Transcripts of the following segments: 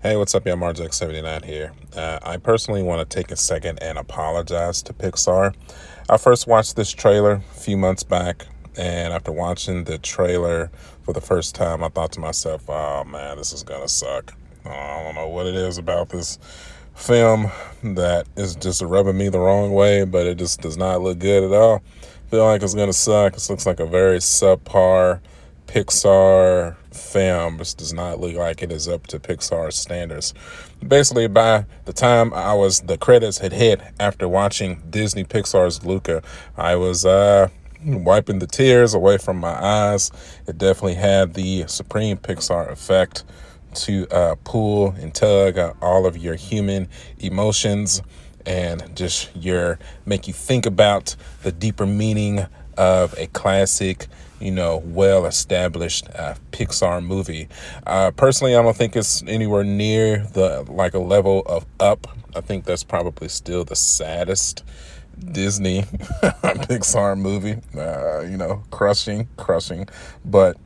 Hey, what's up, y'all? Marjack79 here. I personally want to take a second and apologize to Pixar. I first watched this trailer a few months back, and after watching the trailer for the first time, I thought to myself, oh man, this is going to suck. I don't know what it is about this film that is just rubbing me the wrong way, but it just does not look good at all. I feel like it's going to suck. It looks like a very subpar Pixar film. This does not look like it is up to Pixar standards. Basically, by the time the credits had hit after watching Disney Pixar's Luca, I was wiping the tears away from my eyes. It definitely had the supreme Pixar effect to pull and tug all of your human emotions and just make you think about the deeper meaning of a classic, well-established Pixar movie. Personally, I don't think it's anywhere near a level of Up. I think that's probably still the saddest Disney Pixar movie. Crushing, but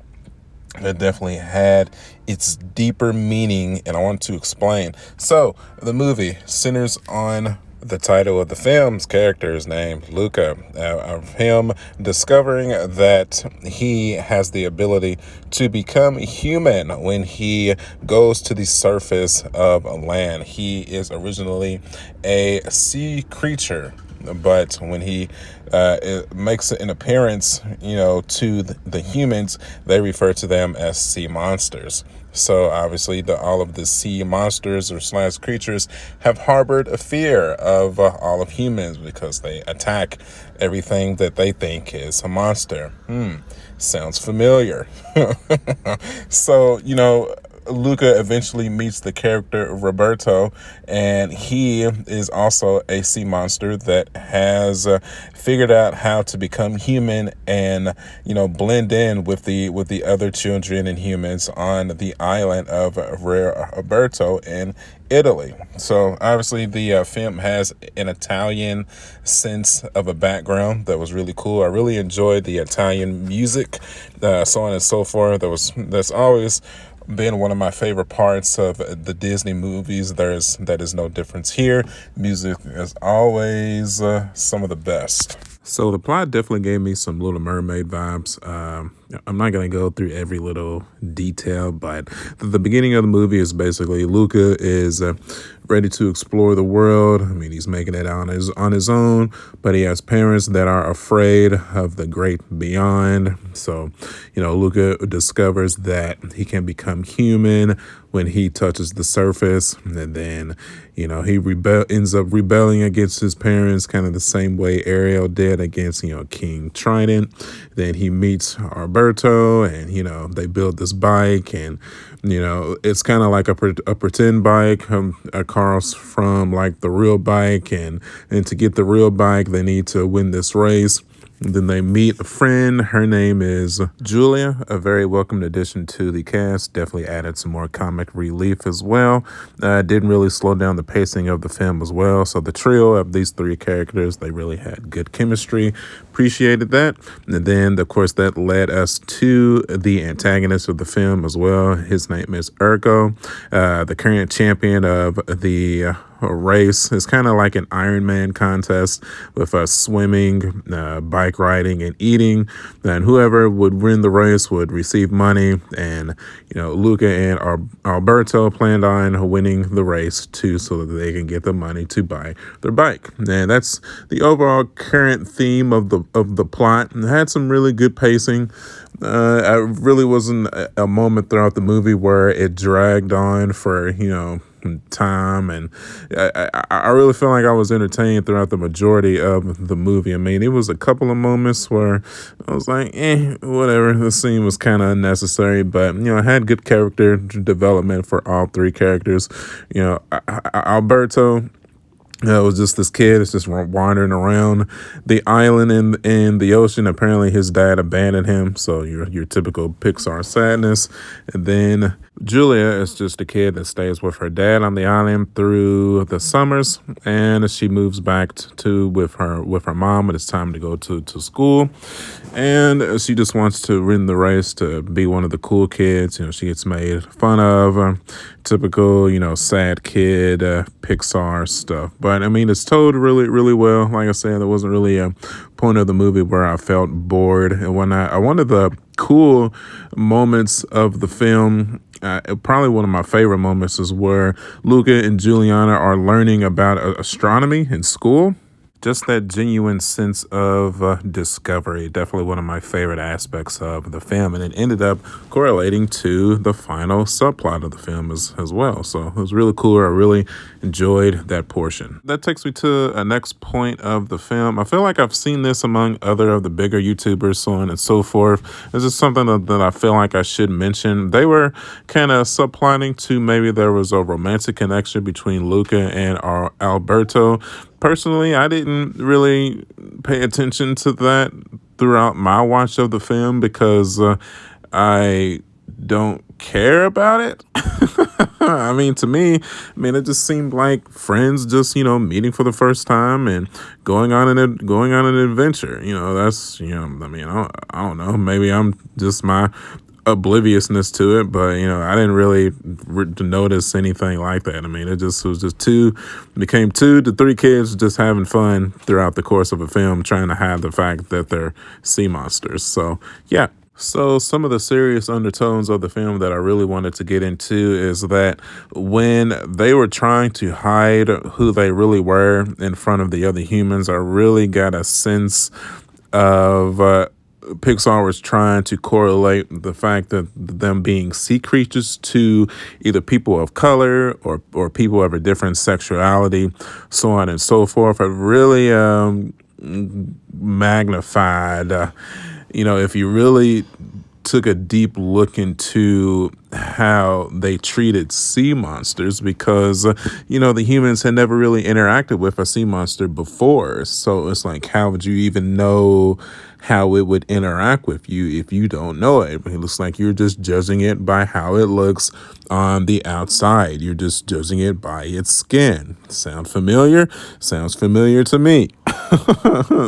it definitely had its deeper meaning, and I want to explain. So, the movie centers on the title of the film's character is named Luca, of him discovering that he has the ability to become human when he goes to the surface of land. He is originally a sea creature, but when he it makes an appearance, to the humans, they refer to them as sea monsters. So obviously, all of the sea monsters or slash creatures have harbored a fear of all of humans because they attack everything that they think is a monster. Sounds familiar. So, Luca eventually meets the character Roberto, and he is also a sea monster that has figured out how to become human and blend in with the other children and humans on the island of Roberto in Italy. So obviously the film has an Italian sense of a background that was really cool. I really enjoyed the Italian music, so on and so forth. That's always been one of my favorite parts of the Disney movies. That is no difference here. Music is always some of the best. So the plot definitely gave me some Little Mermaid vibes. I'm not going to go through every little detail, but the beginning of the movie is basically Luca is ready to explore the world. I mean, he's making it on his own, but he has parents that are afraid of the great beyond. So, Luca discovers that he can become human when he touches the surface, and then he ends up rebelling against his parents, kind of the same way Ariel did against King Trident. Then he meets Alberto, and they build this bike, and it's kind of like a pretend bike across from like the real bike, and to get the real bike they need to win this race. Then they meet a friend. Her name is Julia, a very welcomed addition to the cast. Definitely added some more comic relief as well. Didn't really slow down the pacing of the film as well. So the trio of these three characters, they really had good chemistry. Appreciated that. And then, of course, that led us to the antagonist of the film as well. His name is Ergo, the current champion of the race. It's kind of like an Ironman contest with swimming, bike riding, and eating. And whoever would win the race would receive money. And Luca and Alberto planned on winning the race too, so that they can get the money to buy their bike. And that's the overall current theme of the plot. And it had some really good pacing. I really wasn't a moment throughout the movie where it dragged on for time, and I really feel like I was entertained throughout the majority of the movie. I mean, it was a couple of moments where I was like, whatever. The scene was kind of unnecessary, but it had good character development for all three characters. Alberto. It was just this kid is just wandering around the island in the ocean. Apparently his dad abandoned him. So your typical Pixar sadness. And then Julia is just a kid that stays with her dad on the island through the summers, and she moves back to with her mom when it's time to go to school. And she just wants to win the race to be one of the cool kids. She gets made fun of, typical, sad kid, Pixar stuff. But I mean, it's told really, really well. Like I said, there wasn't really a point of the movie where I felt bored. And when one of the cool moments of the film, probably one of my favorite moments, is where Luca and Juliana are learning about astronomy in school. Just that genuine sense of discovery, definitely one of my favorite aspects of the film, and it ended up correlating to the final subplot of the film as well. So it was really cool. I really enjoyed that portion. That takes me to a next point of the film. I feel like I've seen this among other of the bigger YouTubers, so on and so forth. This is something that I feel like I should mention. They were kind of subplotting to maybe there was a romantic connection between Luca and Alberto. Personally, I didn't really pay attention to that throughout my watch of the film because I don't care about it. I mean, to me, it just seemed like friends just, meeting for the first time and going on an adventure. That's, I don't know. Maybe I'm just my obliviousness to it, but I didn't really notice anything like that. It just was just became 2 to 3 kids just having fun throughout the course of a film, trying to hide the fact that they're sea monsters. So yeah. So some of the serious undertones of the film that I really wanted to get into is that when they were trying to hide who they really were in front of the other humans, I really got a sense of Pixar was trying to correlate the fact that them being sea creatures to either people of color or people of a different sexuality, so on and so forth. It really magnified, if you really took a deep look into how they treated sea monsters, because the humans had never really interacted with a sea monster before. So it's like, how would you even know how it would interact with you if you don't know it? It looks like you're just judging it by how it looks on the outside. You're just judging it by its skin. Sound familiar? Sounds familiar to me.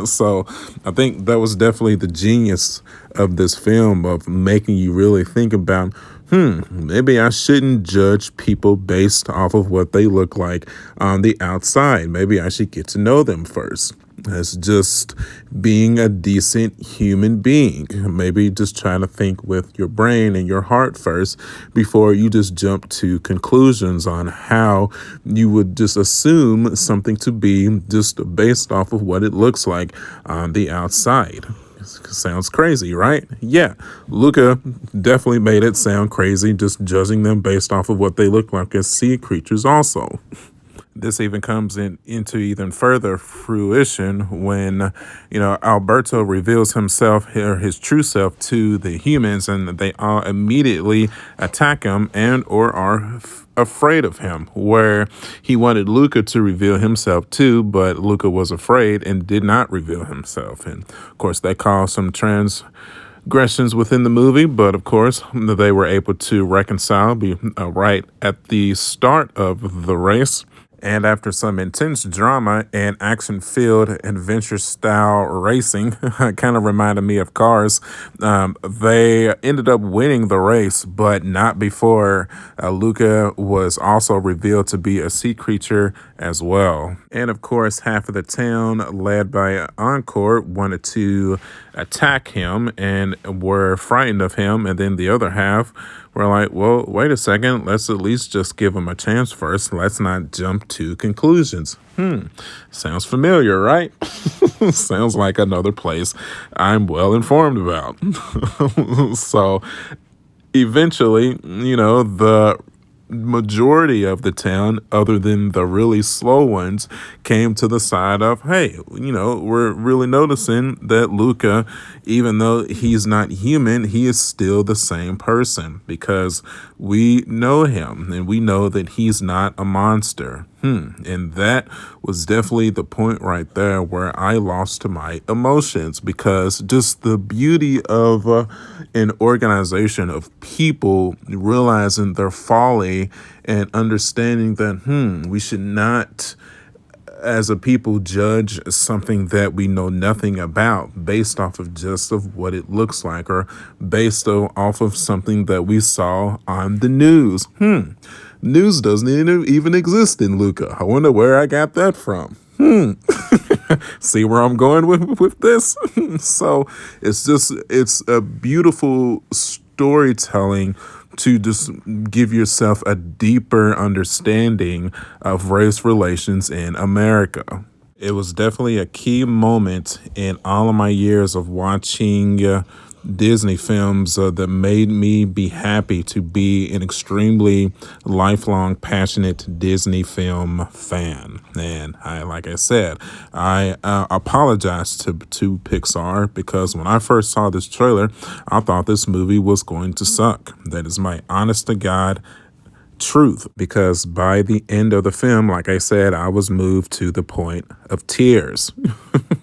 So I think that was definitely the genius of this film, of making you really think about, maybe I shouldn't judge people based off of what they look like on the outside. Maybe I should get to know them first. As just being a decent human being. Maybe just try to think with your brain and your heart first before you just jump to conclusions on how you would just assume something to be just based off of what it looks like on the outside. Sounds crazy, right? Yeah, Luca definitely made it sound crazy, just judging them based off of what they look like as sea creatures also. This even comes into even further fruition when, Alberto reveals himself, or his true self, to the humans, and they all immediately attack him and or are afraid of him, where he wanted Luca to reveal himself too, but Luca was afraid and did not reveal himself. And of course, that caused some transgressions within the movie, but of course, they were able to reconcile right at the start of the race. And after some intense drama and action-filled adventure-style racing, kind of reminded me of Cars, they ended up winning the race, but not before Luca was also revealed to be a sea creature as well. And of course, half of the town, led by Encore, wanted to attack him and were frightened of him, and then the other half were like, well, wait a second, let's at least just give him a chance first. Let's not jump to conclusions. Sounds familiar, right? Sounds like another place I'm well informed about. So eventually, the majority of the town, other than the really slow ones, came to the side of, hey, we're really noticing that Luca, even though he's not human, he is still the same person, because we know him and we know that he's not a monster. And that was definitely the point right there where I lost my emotions, because just the beauty of an organization of people realizing their folly and understanding that, we should not, as a people, judge something that we know nothing about based off of just of what it looks like, or based off of something that we saw on the news. News doesn't even exist in Luca. I wonder where I got that from. See where I'm going with this? So it's a beautiful storytelling to just give yourself a deeper understanding of race relations in America. It was definitely a key moment in all of my years of watching Disney films that made me be happy to be an extremely lifelong, passionate Disney film fan. And like I said, I apologize to Pixar, because when I first saw this trailer, I thought this movie was going to suck. That is my honest to God truth, because by the end of the film, like I said, I was moved to the point of tears.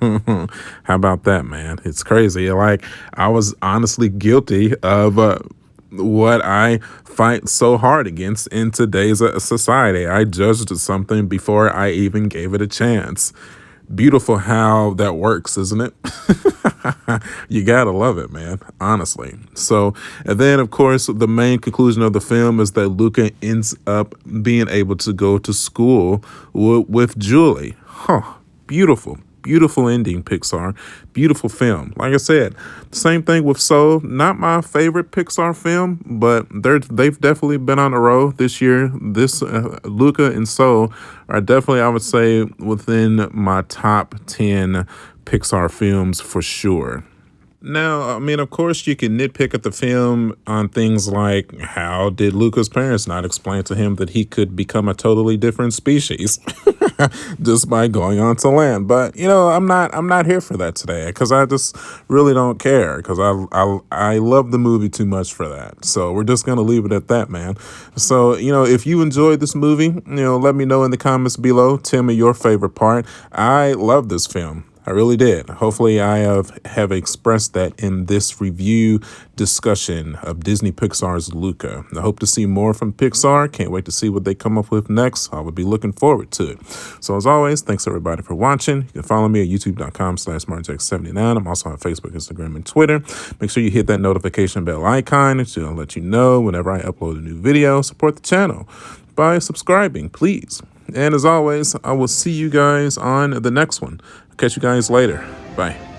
How about that, man? It's crazy. Like, I was honestly guilty of what I fight so hard against in today's society. I judged something before I even gave it a chance. Beautiful how that works, isn't it? You gotta love it, man, honestly. So, and then of course, the main conclusion of the film is that Luca ends up being able to go to school with Julie. Beautiful. Beautiful ending, Pixar. Beautiful film. Like I said, same thing with Soul. Not my favorite Pixar film, but they've definitely been on a roll this year. This Luca and Soul are definitely, I would say, within my top 10 Pixar films for sure. Now, I mean, of course, you can nitpick at the film on things like, how did Luca's parents not explain to him that he could become a totally different species just by going onto land? But I'm not here for that today, because I just really don't care, because I love the movie too much for that. So we're just gonna leave it at that, man. So if you enjoyed this movie, let me know in the comments below. Tell me your favorite part. I love this film. I really did. Hopefully I have expressed that in this review discussion of Disney Pixar's Luca. I hope to see more from Pixar. Can't wait to see what they come up with next. I would be looking forward to it. So as always, thanks everybody for watching. You can follow me at youtube.com/SmartJack79. I'm also on Facebook, Instagram, and Twitter. Make sure you hit that notification bell icon. It'll let you know whenever I upload a new video. Support the channel by subscribing, please. And as always, I will see you guys on the next one. Catch you guys later. Bye.